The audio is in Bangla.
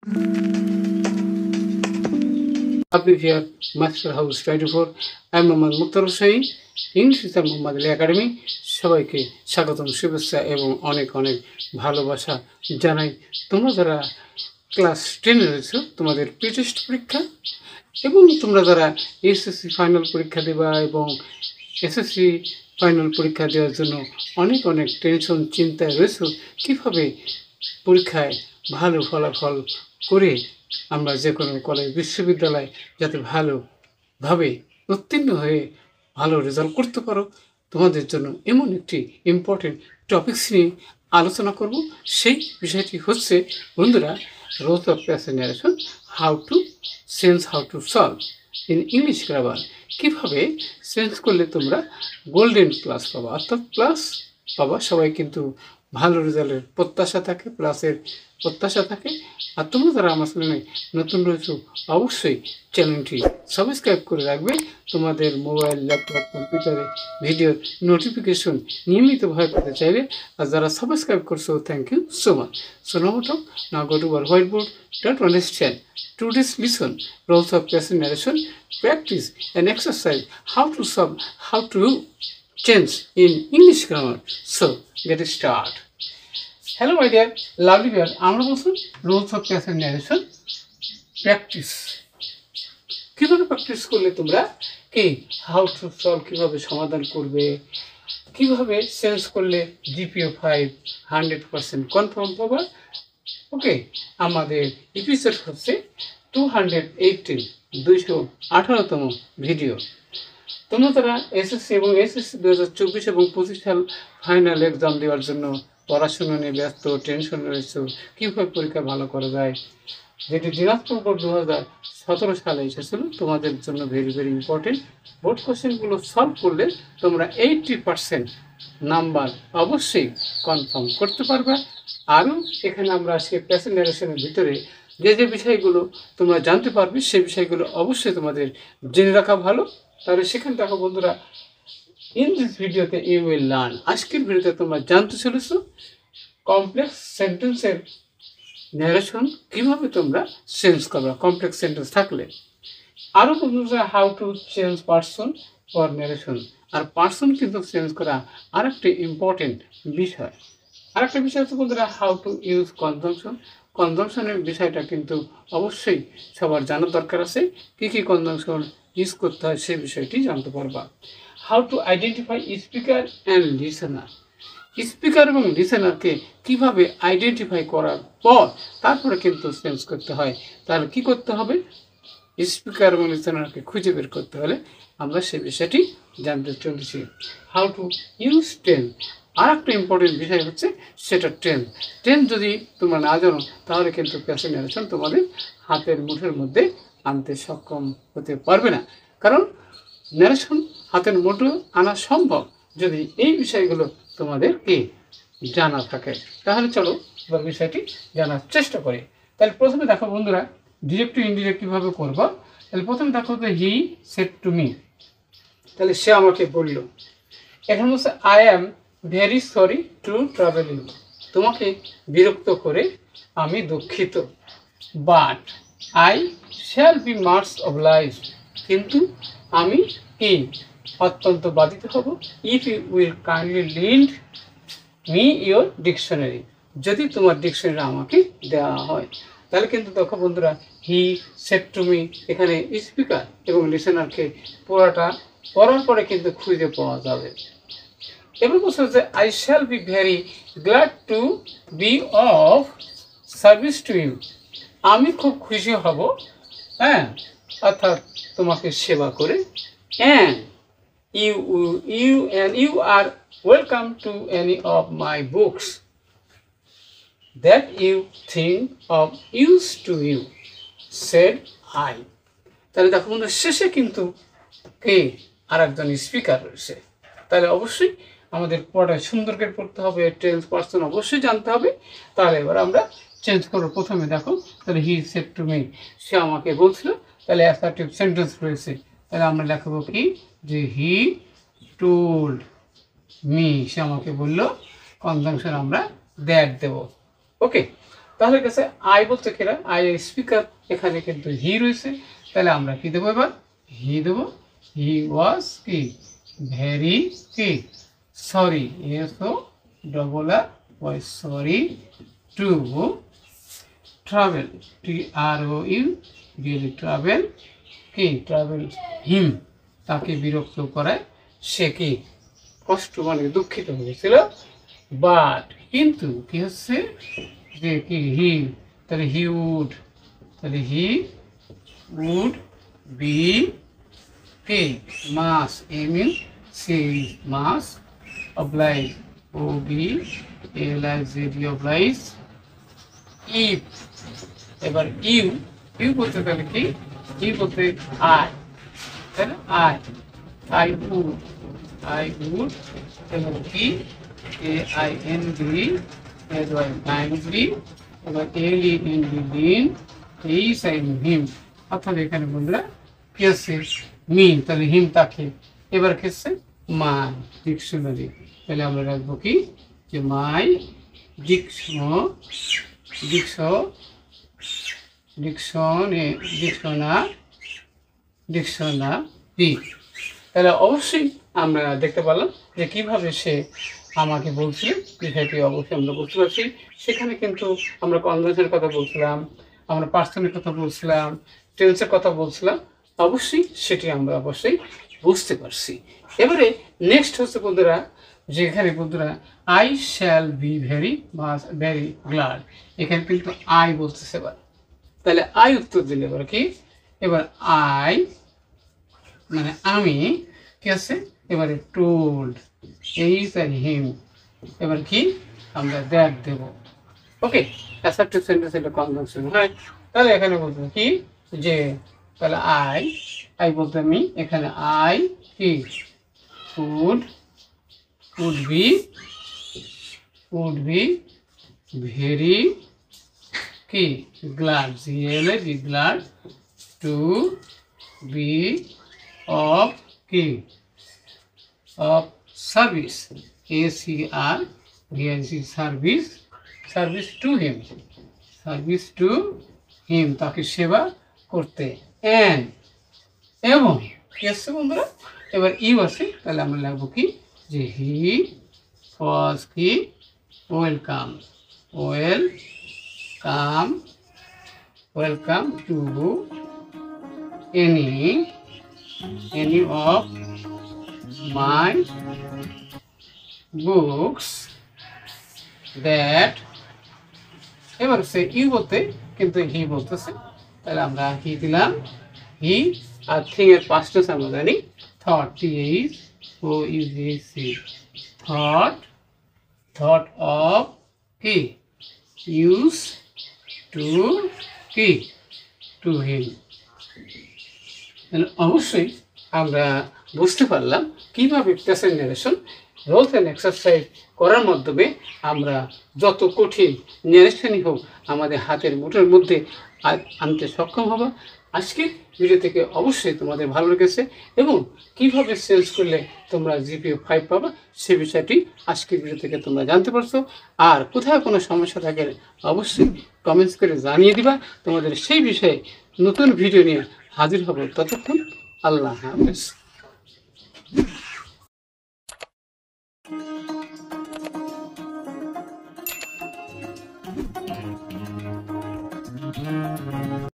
Happy here, Master House 24. I'm Mohammad Mukhtar Hussain, English teacher Mohammad Ali academy. সবাইকে স্বাগতম, শুভেচ্ছা এবং অনেক অনেক ভালোবাসা জানাই। তোমরা যারা ক্লাস 10-এ রয়েছো, তোমাদের প্রি টেস্ট পরীক্ষা এবং তোমরা যারা এসএসসি ফাইনাল পরীক্ষা দেবা এবং এসএসসি ফাইনাল পরীক্ষা দেওয়ার জন্য অনেক অনেক টেনশন চিন্তায় রয়েছো, কীভাবে পরীক্ষায় ভালো ফলাফল করে আমরা যে কোনো কলেজ বিশ্ববিদ্যালয় যাতে ভালোভাবে উত্তীর্ণ হয়ে ভালো রেজাল্ট করতে পারো, তোমাদের জন্য এমন একটি ইম্পর্টেন্ট টপিকস নিয়ে আলোচনা করব। সেই বিষয়টি হচ্ছে বন্ধুরা, rules of passage narration, how to solve in English grammar. কীভাবে চেঞ্জ করলে তোমরা গোল্ডেন প্লাস পাবা, অর্থাৎ প্লাস পাবা। সবাই কিন্তু ভালো রেজাল্টের প্রত্যাশা থাকে, প্লাসের প্রত্যাশা থাকে। আর তোমরা যারা আমার চ্যানেলে নতুন রয়েছো, অবশ্যই চ্যানেলটি সাবস্ক্রাইব করে রাখবে। তোমাদের মোবাইল, ল্যাপটপ, কম্পিউটারে ভিডিওর নোটিফিকেশন নিয়মিতভাবে পেতে চাইলে। আর যারা সাবস্ক্রাইব করছো, thank you so much. So now go to our whiteboard. Don't understand today's lesson, roles of passive narration, practice and exercise how to solve, how to change in English grammar. So get start. Hello my dear lovely viewers, আমরা বলছি rules of passage narration practice. কীভাবে প্র্যাকটিস করলে তোমরা হাউ টু সলভ, কীভাবে সমাধান করবে, কীভাবে চেঞ্জ করলে জিপিএ 5 100% কনফার্ম পাবা। ওকে, আমাদের এপিসোড হচ্ছে 218তম ভিডিও। তোমরা তারা এসএসসি এবং এসএসসি 2024 এবং 25 সাল ফাইনাল এক্সাম দেওয়ার জন্য পড়াশোনা নিয়ে ব্যস্ত, টেনশন রয়েছে, কীভাবে পরীক্ষা ভালো করা যায়, যেটি দিনাজপুর বোর্ড 2017 সালে এসেছিল। তোমাদের জন্য ভেরি ভেরি ইম্পর্টেন্ট। বোর্ড কোশ্চেনগুলো সলভ করলে তোমরা 80% নাম্বার অবশ্যই কনফার্ম করতে পারবে। আরও এখানে আমরা আজকে প্যাসেজ ন্যারেশনের ভিতরে যে যে বিষয়গুলো তোমরা জানতে পারবে, সেই বিষয়গুলো অবশ্যই তোমাদের জেনে রাখা ভালো। তাহলে সেখানে দেখো বন্ধুরা, ইন দিস ভিডিওতে ইউ উইল লার্ন, আজকের ভিডিওতে তোমরা জানতে চলেছো কমপ্লেক্স সেন্টেন্সের ন্যারেশন কীভাবে তোমরা চেঞ্জ করবে কমপ্লেক্স সেন্টেন্স থাকলে। আরও বন্ধুরা, how to change person for narration. আর পার্সন কিন্তু চেঞ্জ করা আরেকটি ইম্পর্টেন্ট বিষয়। আরেকটা বিষয় হচ্ছে বন্ধুরা, হাউ টু ইউজ কনজাংশন। কনজাংশনের বিষয়টা কিন্তু অবশ্যই সবার জানার দরকার আছে। কী কী কনজাংশন ইউজ করতে হয় সেই বিষয়টি জানতে পারবা। How to identify speaker and listener. Speaker এবং লিসেনারকে কীভাবে আইডেন্টিফাই করার পর তারপরে কিন্তু চেঞ্জ করতে হয়। তাহলে কি করতে হবে? স্পিকার এবং লিসেনারকে খুঁজে বের করতে হলে আমরা সেই বিষয়টি জানতে চলেছি। How to use tense. আর একটা ইম্পর্টেন্ট বিষয় হচ্ছে সেটা টেন্স। টেন্স যদি তোমরা না জানো, তাহলে কিন্তু প্যাসেজ ন্যারেশন তোমাদের হাতের মুঠোর মধ্যে আনতে সক্ষম হতে পারবে না। কারণ ন্যারেশন হাতের মুঠো আনা সম্ভব যদি এই বিষয়গুলো তোমাদেরকে জানা থাকে। তাহলে চলো এবার বিষয়টি জানার চেষ্টা করি। তাহলে প্রথমে দেখো বন্ধুরা, ডিরেক্ট টু ইনডিরেক্ট কীভাবে করবো। তাহলে প্রথমে দেখো যে হি সেড টু মি, তাহলে সে আমাকে বলল। এখন হচ্ছে I am very sorry to trouble you, তোমাকে বিরক্ত করে আমি দুঃখিত। But I shall be much obliged, কিন্তু আমি কি অত্যন্ত বাধিত হব। If you will kindly lend me your dictionary, যদি তোমার ডিকশনারি আমাকে দেওয়া হয়। তাহলে কিন্তু দেখো বন্ধুরা, হি সেড টু মি, এখানে স্পিকার এবং লিসেনারকে পড়ার পরে কিন্তু খুঁজে পাওয়া যাবে। এবার বলছে যে I shall be very glad to be of service to you, আমি খুব খুশি হব, হ্যাঁ, অর্থাৎ তোমাকে সেবা করে। And you are welcome to any of my books that you think of use to you, said I. তাহলে দেখো বন্ধু, শেষে কিন্তু কে আর একজন স্পিকার রয়েছে। তাহলে অবশ্যই আমাদের পড়ায় সুন্দর করে পড়তে হবে, টেন্স পার্সন অবশ্যই জানতে হবে। তাহলে এবার আমরা চেঞ্জ করবো। প্রথমে দেখো, তাহলে হি সেড টু মি, সে আমাকে বলছিল। তাহলে অ্যাসার্টিভ সেন্টেন্স রয়েছে। তাহলে আমরা লেখাবো কি, যে হি টোল্ড মি, সে আমাকে বললো। কনজাংশন আমরা দ্যাট দেব। ওকে, তাহলে কাছে আই বলতে কিরা আই স্পিকার, এখানে কিন্তু হি রয়েছে, তাহলে আমরা কি দেবো এবার হি দেবো। হি ওয়াজ কি ভেরি কি সরি, এসও ডবল আর Y sorry to travel, TROU really travel কি ট্রাভেল হিম, তাকে বিরক্ত করায় সে কি কষ্ট মানে দুঃখিত হয়েছিল। বাট কিন্তু কি হচ্ছে যে কি হি, তাহলে হি উড, তাহলে হি উড বি কি must, mean she must oblige, OBLIZ oblige if. এবার ইউ, ইউ বলতে গেলে কি ইউ বলতে আই, তাই না আই, আই উড এবং কি AIND এবার LEND লিন, এই সাইন হিম, অর্থাৎ এখানে বন্ধুরা কি আছে মিন, তাহলে হিম তাকে। এবার কি হচ্ছে মাই ডিকশনারি, তাহলে আমরা রাখবো কি যে মাই ডিকশনারি। তাহলে অবশ্যই আমরা দেখতে পেলাম যে কিভাবে সে আমাকে বলছিল, বিষয়টি অবশ্যই আমরা বুঝতে পারছি। সেখানে কিন্তু আমরা কনভার্সের কথা বলছিলাম, আমরা পার্সনের কথা বলছিলাম, টেন্সের কথা বলছিলাম, অবশ্যই সেটি আমরা অবশ্যই বুঝতে পারছি। এবারে নেক্সট হচ্ছে বন্ধুরা, যেখানে বন্ধুরা I shall be very glad, এখানে কিন্তু আই বলতেছে এবার, তাহলে আই উত্তর দিলে এবার কি এবার আই মানে আমি কি আছে এবারে টোল্ড, এই হিম, এবার কি আমরা দ্যাট দেব। ওকে, অ্যাসার্টিভ সেন্টেন্স এটা কনজাংশন হয়। তাহলে এখানে বলতে কি যে তাহলে আই বলতে আমি এখানে আই কি would be very কি glad, glad to be of কি of service, service to him, তাকে সেবা করতে। এবং কি আছে বন্ধুরা, এবার ইউ আছে, তাহলে আমরা লিখবো কি যে হি ওয়াজ কি welcome to any of my books that, এবার সে ইউ বলতে কিন্তু হি বলতেছে, তাহলে আমরা হি দিলাম। হি আর থিং এর পাস্ট টেন্স আমরা জানি থট, THOUGH, thought of কি ইউজ টু কি টু হিম। অবশ্যই আমরা বুঝতে পারলাম কিভাবে passage narration rules and exercise করার মাধ্যমে আমরা যত কঠিন ন্যারেশনই হোক আমাদের হাতের মুঠোর মধ্যে আনতে সক্ষম হব। আজকের ভিডিও থেকে অবশ্যই তোমাদের ভালো লেগেছে এবং কিভাবে সেলস করলে তোমরা GPA 5 পাবা সে বিষয়টি আজকের ভিডিও থেকে তোমরা জানতে পারছো। আর কোথাও কোনো সমস্যা থাকলে অবশ্যই কমেন্টস করে জানিয়ে দিবা, তোমাদের সেই বিষয়ে নতুন ভিডিও নিয়ে হাজির হব। ততক্ষণ আল্লাহ হাফেজ।